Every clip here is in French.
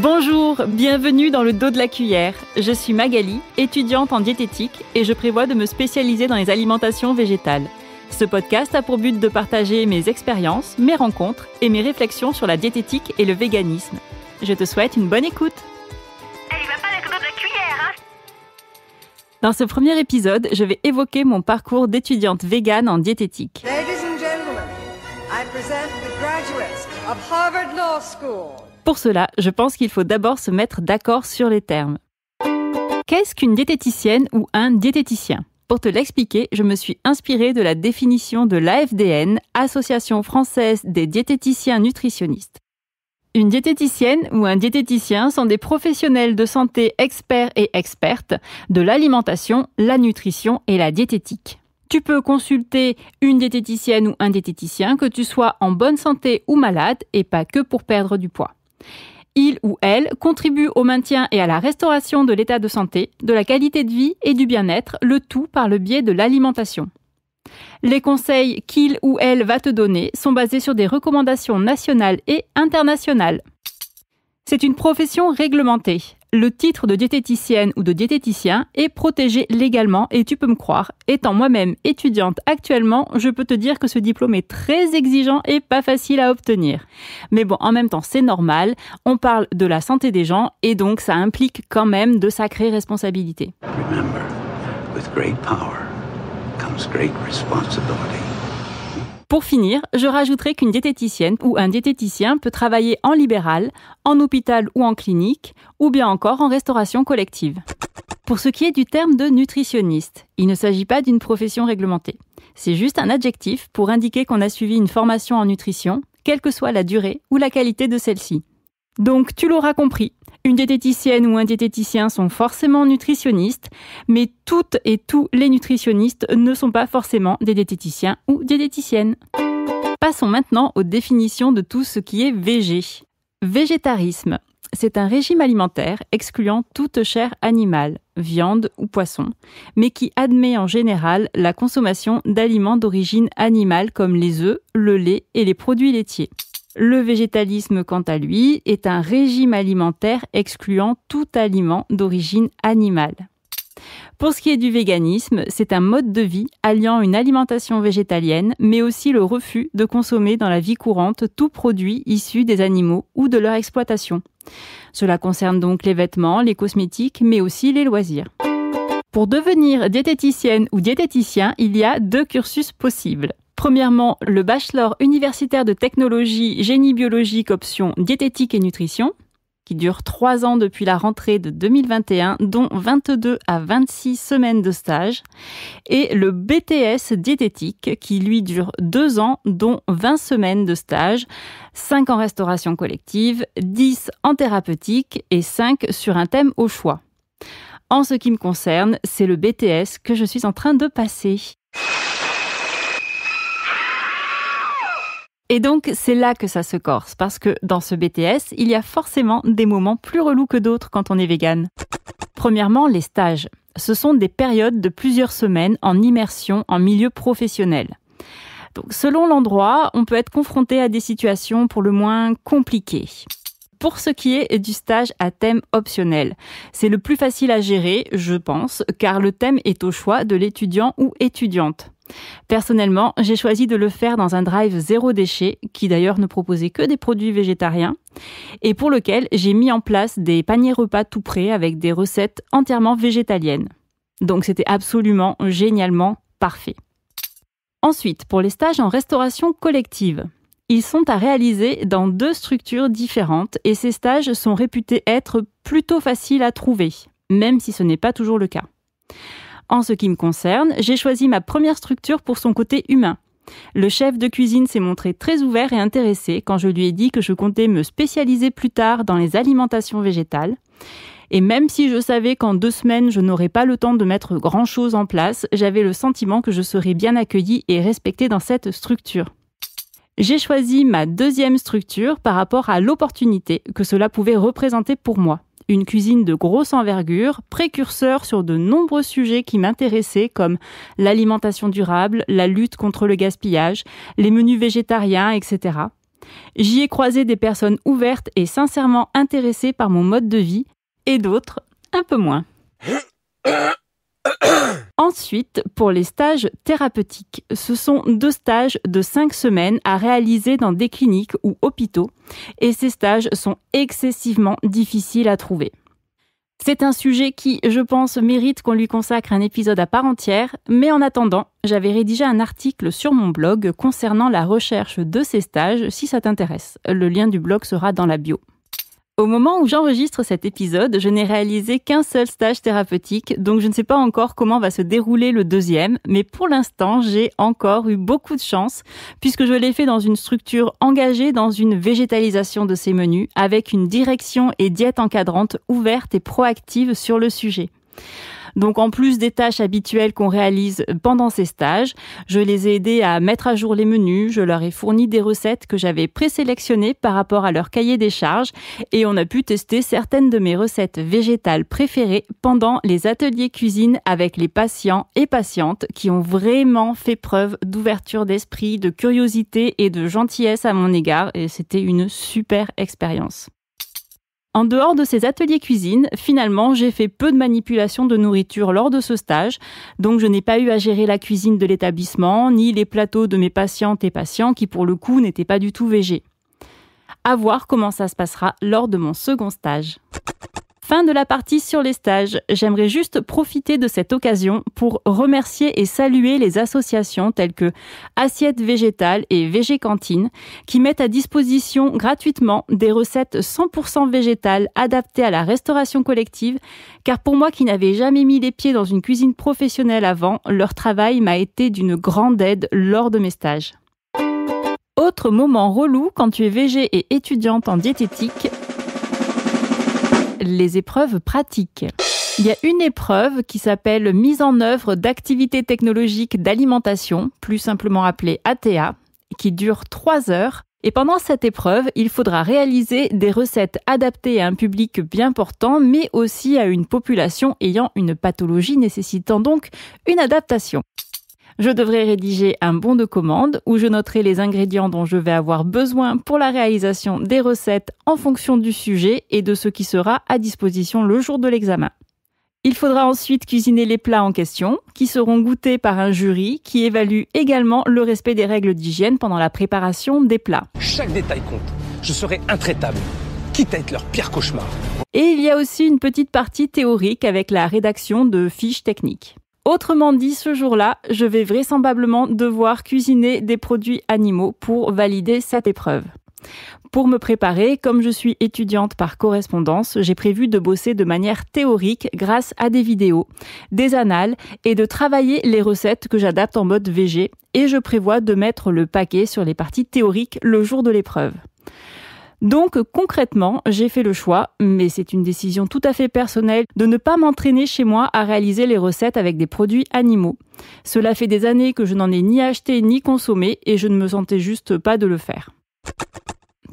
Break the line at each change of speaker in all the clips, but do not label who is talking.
Bonjour, bienvenue dans le dos de la cuillère. Je suis Magali, étudiante en diététique et je prévois de me spécialiser dans les alimentations végétales. Ce podcast a pour but de partager mes expériences, mes rencontres et mes réflexions sur la diététique et le véganisme. Je te souhaite une bonne écoute.
Il va pas avec le dos de la cuillère, hein?
Dans ce premier épisode, je vais évoquer mon parcours d'étudiante végane en diététique.
Ladies and gentlemen, I present the graduates of Harvard Law School.
Pour cela, je pense qu'il faut d'abord se mettre d'accord sur les termes. Qu'est-ce qu'une diététicienne ou un diététicien ? Pour te l'expliquer, je me suis inspirée de la définition de l'AFDN, Association française des diététiciens nutritionnistes. Une diététicienne ou un diététicien sont des professionnels de santé experts et expertes de l'alimentation, la nutrition et la diététique. Tu peux consulter une diététicienne ou un diététicien, que tu sois en bonne santé ou malade, et pas que pour perdre du poids. Il ou elle contribue au maintien et à la restauration de l'état de santé, de la qualité de vie et du bien-être, le tout par le biais de l'alimentation. Les conseils qu'il ou elle va te donner sont basés sur des recommandations nationales et internationales. C'est une profession réglementée. Le titre de diététicienne ou de diététicien est protégé légalement et tu peux me croire, étant moi-même étudiante actuellement, je peux te dire que ce diplôme est très exigeant et pas facile à obtenir. Mais bon, en même temps, c'est normal, on parle de la santé des gens et donc ça implique quand même de sacrées responsabilités.
Remember, with great power comes great responsibility.
Pour finir, je rajouterai qu'une diététicienne ou un diététicien peut travailler en libéral, en hôpital ou en clinique, ou bien encore en restauration collective. Pour ce qui est du terme de nutritionniste, il ne s'agit pas d'une profession réglementée. C'est juste un adjectif pour indiquer qu'on a suivi une formation en nutrition, quelle que soit la durée ou la qualité de celle-ci. Donc, tu l'auras compris, une diététicienne ou un diététicien sont forcément nutritionnistes, mais toutes et tous les nutritionnistes ne sont pas forcément des diététiciens ou diététiciennes. Passons maintenant aux définitions de tout ce qui est végé. Végétarisme, c'est un régime alimentaire excluant toute chair animale, viande ou poisson, mais qui admet en général la consommation d'aliments d'origine animale comme les œufs, le lait et les produits laitiers. Le végétalisme, quant à lui, est un régime alimentaire excluant tout aliment d'origine animale. Pour ce qui est du véganisme, c'est un mode de vie alliant une alimentation végétalienne, mais aussi le refus de consommer dans la vie courante tout produit issu des animaux ou de leur exploitation. Cela concerne donc les vêtements, les cosmétiques, mais aussi les loisirs. Pour devenir diététicienne ou diététicien, il y a 2 cursus possibles. Premièrement, le bachelor universitaire de technologie génie biologique option diététique et nutrition, qui dure 3 ans depuis la rentrée de 2021, dont 22 à 26 semaines de stage, et le BTS diététique, qui lui dure 2 ans, dont 20 semaines de stage, 5 en restauration collective, 10 en thérapeutique et 5 sur un thème au choix. En ce qui me concerne, c'est le BTS que je suis en train de passer. Et donc, c'est là que ça se corse, parce que dans ce BTS, il y a forcément des moments plus relous que d'autres quand on est végane. Premièrement, les stages. Ce sont des périodes de plusieurs semaines en immersion en milieu professionnel. Donc, selon l'endroit, on peut être confronté à des situations pour le moins compliquées. Pour ce qui est du stage à thème optionnel, c'est le plus facile à gérer, je pense, car le thème est au choix de l'étudiant ou étudiante. Personnellement, j'ai choisi de le faire dans un drive zéro déchet, qui d'ailleurs ne proposait que des produits végétariens, et pour lequel j'ai mis en place des paniers repas tout prêts avec des recettes entièrement végétaliennes. Donc c'était absolument, génialement parfait. Ensuite, pour les stages en restauration collective, ils sont à réaliser dans 2 structures différentes et ces stages sont réputés être plutôt faciles à trouver, même si ce n'est pas toujours le cas. En ce qui me concerne, j'ai choisi ma première structure pour son côté humain. Le chef de cuisine s'est montré très ouvert et intéressé quand je lui ai dit que je comptais me spécialiser plus tard dans les alimentations végétales. Et même si je savais qu'en 2 semaines, je n'aurais pas le temps de mettre grand-chose en place, j'avais le sentiment que je serais bien accueillie et respectée dans cette structure. J'ai choisi ma 2e structure par rapport à l'opportunité que cela pouvait représenter pour moi. Une cuisine de grosse envergure, précurseur sur de nombreux sujets qui m'intéressaient comme l'alimentation durable, la lutte contre le gaspillage, les menus végétariens, etc. J'y ai croisé des personnes ouvertes et sincèrement intéressées par mon mode de vie, et d'autres, un peu moins. Ensuite, pour les stages thérapeutiques, ce sont 2 stages de 5 semaines à réaliser dans des cliniques ou hôpitaux, et ces stages sont excessivement difficiles à trouver. C'est un sujet qui, je pense, mérite qu'on lui consacre un épisode à part entière, mais en attendant, j'avais rédigé un article sur mon blog concernant la recherche de ces stages, si ça t'intéresse. Le lien du blog sera dans la bio. Au moment où j'enregistre cet épisode, je n'ai réalisé qu'un seul stage thérapeutique, donc je ne sais pas encore comment va se dérouler le 2e, mais pour l'instant, j'ai encore eu beaucoup de chance, puisque je l'ai fait dans une structure engagée dans une végétalisation de ces menus, avec une direction et diète encadrante ouverte et proactive sur le sujet. Donc en plus des tâches habituelles qu'on réalise pendant ces stages, je les ai aidés à mettre à jour les menus, je leur ai fourni des recettes que j'avais présélectionnées par rapport à leur cahier des charges et on a pu tester certaines de mes recettes végétales préférées pendant les ateliers cuisine avec les patients et patientes qui ont vraiment fait preuve d'ouverture d'esprit, de curiosité et de gentillesse à mon égard et c'était une super expérience. En dehors de ces ateliers cuisine, finalement, j'ai fait peu de manipulation de nourriture lors de ce stage, donc je n'ai pas eu à gérer la cuisine de l'établissement, ni les plateaux de mes patientes et patients qui, pour le coup, n'étaient pas du tout végés. À voir comment ça se passera lors de mon second stage. Fin de la partie sur les stages. J'aimerais juste profiter de cette occasion pour remercier et saluer les associations telles que Assiette Végétale et Végécantine qui mettent à disposition gratuitement des recettes 100% végétales adaptées à la restauration collective, car pour moi qui n'avais jamais mis les pieds dans une cuisine professionnelle avant, leur travail m'a été d'une grande aide lors de mes stages. Autre moment relou quand tu es végé et étudiante en diététique, les épreuves pratiques. Il y a une épreuve qui s'appelle Mise en œuvre d'activités technologiques d'alimentation, plus simplement appelée ATA, qui dure 3 heures. Et pendant cette épreuve, il faudra réaliser des recettes adaptées à un public bien portant, mais aussi à une population ayant une pathologie nécessitant donc une adaptation. Je devrais rédiger un bon de commande où je noterai les ingrédients dont je vais avoir besoin pour la réalisation des recettes en fonction du sujet et de ce qui sera à disposition le jour de l'examen. Il faudra ensuite cuisiner les plats en question, qui seront goûtés par un jury qui évalue également le respect des règles d'hygiène pendant la préparation des plats.
Chaque détail compte. Je serai intraitable, quitte à être leur pire cauchemar.
Et il y a aussi une petite partie théorique avec la rédaction de fiches techniques. Autrement dit, ce jour-là, je vais vraisemblablement devoir cuisiner des produits animaux pour valider cette épreuve. Pour me préparer, comme je suis étudiante par correspondance, j'ai prévu de bosser de manière théorique grâce à des vidéos, des annales et de travailler les recettes que j'adapte en mode végé et je prévois de mettre le paquet sur les parties théoriques le jour de l'épreuve. Donc concrètement, j'ai fait le choix, mais c'est une décision tout à fait personnelle, de ne pas m'entraîner chez moi à réaliser les recettes avec des produits animaux. Cela fait des années que je n'en ai ni acheté ni consommé et je ne me sentais juste pas de le faire.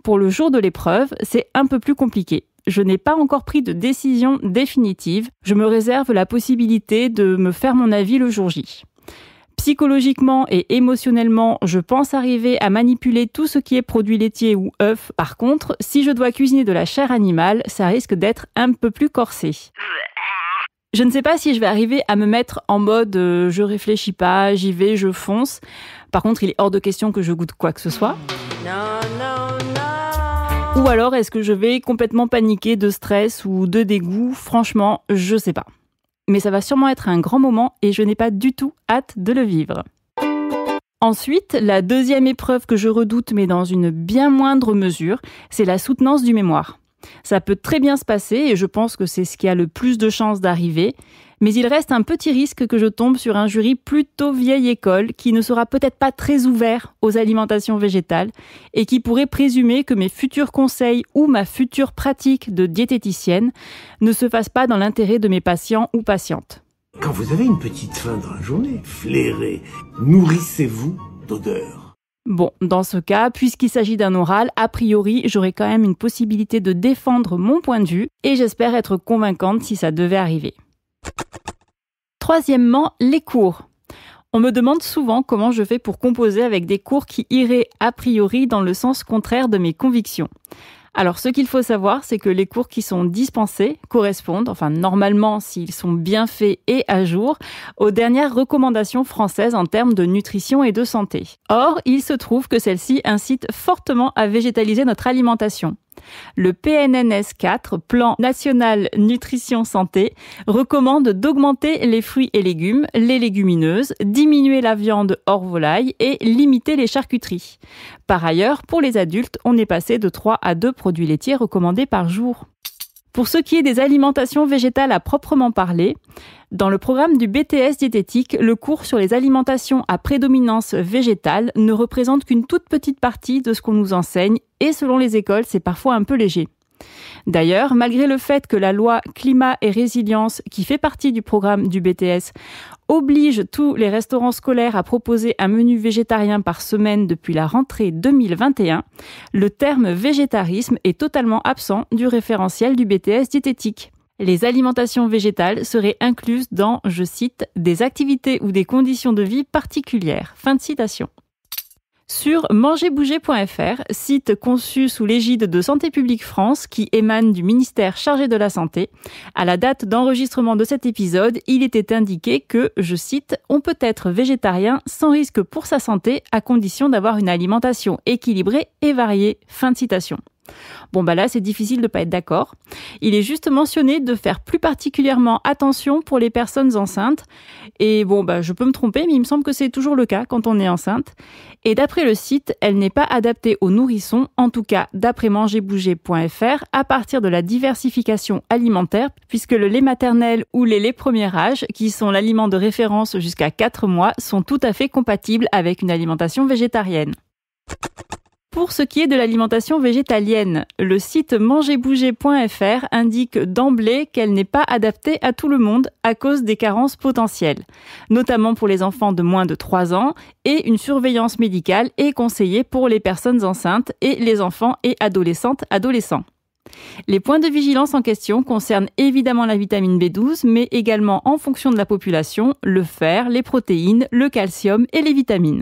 Pour le jour de l'épreuve, c'est un peu plus compliqué. Je n'ai pas encore pris de décision définitive, je me réserve la possibilité de me faire mon avis le jour J. Psychologiquement et émotionnellement, je pense arriver à manipuler tout ce qui est produits laitiers ou œufs. Par contre, si je dois cuisiner de la chair animale, ça risque d'être un peu plus corsé. Je ne sais pas si je vais arriver à me mettre en mode je réfléchis pas, j'y vais, je fonce. Par contre, il est hors de question que je goûte quoi que ce soit. Ou alors, est-ce que je vais complètement paniquer de stress ou de dégoût ? Franchement, je sais pas. Mais ça va sûrement être un grand moment et je n'ai pas du tout hâte de le vivre. Ensuite, la deuxième épreuve que je redoute, mais dans une bien moindre mesure, c'est la soutenance du mémoire. Ça peut très bien se passer et je pense que c'est ce qui a le plus de chances d'arriver, mais il reste un petit risque que je tombe sur un jury plutôt vieille école qui ne sera peut-être pas très ouvert aux alimentations végétales et qui pourrait présumer que mes futurs conseils ou ma future pratique de diététicienne ne se fassent pas dans l'intérêt de mes patients ou patientes.
Quand vous avez une petite faim dans la journée, flairez, nourrissez-vous d'odeurs.
Bon, dans ce cas, puisqu'il s'agit d'un oral, a priori, j'aurai quand même une possibilité de défendre mon point de vue et j'espère être convaincante si ça devait arriver. Troisièmement, les cours. On me demande souvent comment je fais pour composer avec des cours qui iraient a priori dans le sens contraire de mes convictions. Alors ce qu'il faut savoir, c'est que les cours qui sont dispensés correspondent, normalement s'ils sont bien faits et à jour, aux dernières recommandations françaises en termes de nutrition et de santé. Or, il se trouve que celles-ci incitent fortement à végétaliser notre alimentation. Le PNNS 4, Plan National Nutrition Santé, recommande d'augmenter les fruits et légumes, les légumineuses, diminuer la viande hors volaille et limiter les charcuteries. Par ailleurs, pour les adultes, on est passé de 3 à 2 produits laitiers recommandés par jour. Pour ce qui est des alimentations végétales à proprement parler, dans le programme du BTS diététique, le cours sur les alimentations à prédominance végétale ne représente qu'une toute petite partie de ce qu'on nous enseigne et selon les écoles, c'est parfois un peu léger. D'ailleurs, malgré le fait que la loi Climat et Résilience, qui fait partie du programme du BTS, oblige tous les restaurants scolaires à proposer un menu végétarien par semaine depuis la rentrée 2021, le terme végétarisme est totalement absent du référentiel du BTS diététique. Les alimentations végétales seraient incluses dans, je cite, « des activités ou des conditions de vie particulières ». Fin de citation. Sur mangerbouger.fr, site conçu sous l'égide de Santé publique France qui émane du ministère chargé de la Santé, à la date d'enregistrement de cet épisode, il était indiqué que, je cite, « on peut être végétarien sans risque pour sa santé à condition d'avoir une alimentation équilibrée et variée ». Fin de citation. Bon là c'est difficile de pas être d'accord. Il est juste mentionné de faire plus particulièrement attention pour les personnes enceintes. Et je peux me tromper, mais il me semble que c'est toujours le cas quand on est enceinte. Et d'après le site, elle n'est pas adaptée aux nourrissons, en tout cas d'après mangerbouger.fr, à partir de la diversification alimentaire, puisque le lait maternel ou les laits premier âge, qui sont l'aliment de référence jusqu'à 4 mois, sont tout à fait compatibles avec une alimentation végétarienne. Pour ce qui est de l'alimentation végétalienne, le site mangerbouger.fr indique d'emblée qu'elle n'est pas adaptée à tout le monde à cause des carences potentielles, notamment pour les enfants de moins de 3 ans, et une surveillance médicale est conseillée pour les personnes enceintes et les enfants et adolescents. Les points de vigilance en question concernent évidemment la vitamine B12, mais également en fonction de la population, le fer, les protéines, le calcium et les vitamines.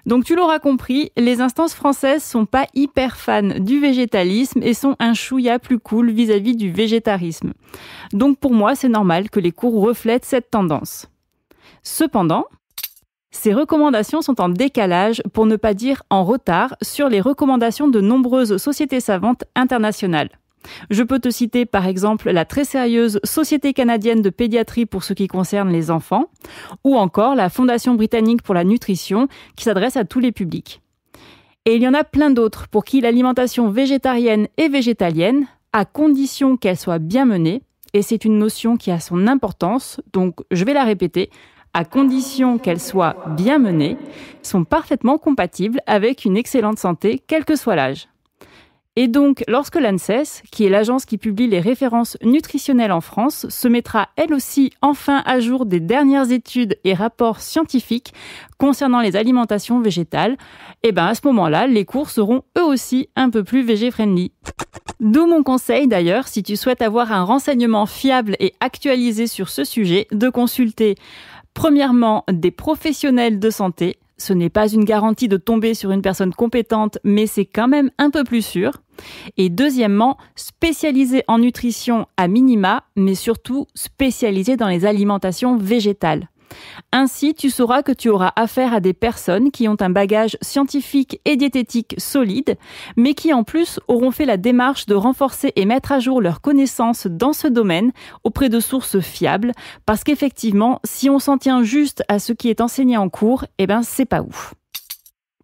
Donc tu l'auras compris, les instances françaises sont pas hyper fans du végétalisme et sont un chouïa plus cool vis-à-vis du végétarisme. Donc pour moi, c'est normal que les cours reflètent cette tendance. Cependant, ces recommandations sont en décalage, pour ne pas dire en retard, sur les recommandations de nombreuses sociétés savantes internationales. Je peux te citer par exemple la très sérieuse Société canadienne de pédiatrie pour ce qui concerne les enfants, ou encore la Fondation britannique pour la nutrition qui s'adresse à tous les publics. Et il y en a plein d'autres pour qui l'alimentation végétarienne et végétalienne, à condition qu'elle soit bien menée, et c'est une notion qui a son importance, donc je vais la répéter, à condition qu'elle soit bien menée, sont parfaitement compatibles avec une excellente santé, quel que soit l'âge. Et donc, lorsque l'ANSES, qui est l'agence qui publie les références nutritionnelles en France, se mettra elle aussi enfin à jour des dernières études et rapports scientifiques concernant les alimentations végétales, à ce moment-là, les cours seront eux aussi un peu plus végé-friendly. D'où mon conseil d'ailleurs, si tu souhaites avoir un renseignement fiable et actualisé sur ce sujet, de consulter premièrement des professionnels de santé. Ce n'est pas une garantie de tomber sur une personne compétente, mais c'est quand même un peu plus sûr. Et deuxièmement, spécialisé en nutrition à minima, mais surtout spécialisé dans les alimentations végétales. Ainsi, tu sauras que tu auras affaire à des personnes qui ont un bagage scientifique et diététique solide, mais qui en plus auront fait la démarche de renforcer et mettre à jour leurs connaissances dans ce domaine auprès de sources fiables, parce qu'effectivement, si on s'en tient juste à ce qui est enseigné en cours, c'est pas ouf.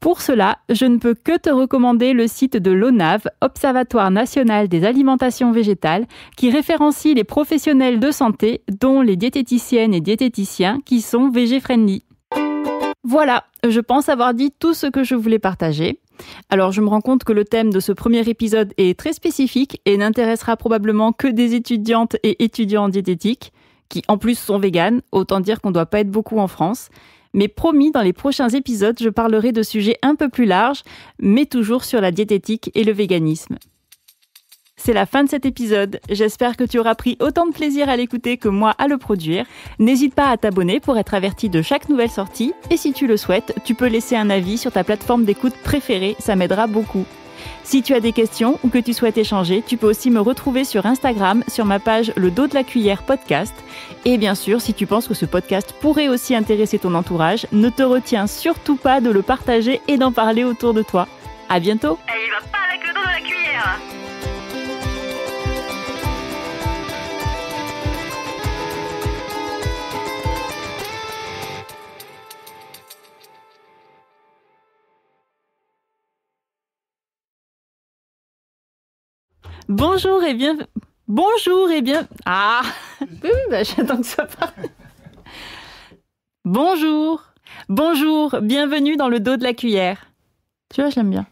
Pour cela, je ne peux que te recommander le site de l'ONAV, Observatoire national des alimentations végétales, qui référencie les professionnels de santé, dont les diététiciennes et diététiciens, qui sont végé-friendly. Voilà, je pense avoir dit tout ce que je voulais partager. Alors je me rends compte que le thème de ce premier épisode est très spécifique et n'intéressera probablement que des étudiantes et étudiants en diététique, qui en plus sont véganes, autant dire qu'on ne doit pas être beaucoup en France. Mais promis, dans les prochains épisodes, je parlerai de sujets un peu plus larges, mais toujours sur la diététique et le véganisme. C'est la fin de cet épisode. J'espère que tu auras pris autant de plaisir à l'écouter que moi à le produire. N'hésite pas à t'abonner pour être averti de chaque nouvelle sortie. Et si tu le souhaites, tu peux laisser un avis sur ta plateforme d'écoute préférée, ça m'aidera beaucoup. Si tu as des questions ou que tu souhaites échanger, tu peux aussi me retrouver sur Instagram, sur ma page Le Dos de la Cuillère podcast. Et bien sûr, si tu penses que ce podcast pourrait aussi intéresser ton entourage, ne te retiens surtout pas de le partager et d'en parler autour de toi. À bientôt!
Et il va pas avec le dos de la cuillère.
Bonjour et bien... Ah oui, j'attends que ça parte. Bonjour, bienvenue dans Le Dos de la Cuillère. Tu vois, je l'aime bien.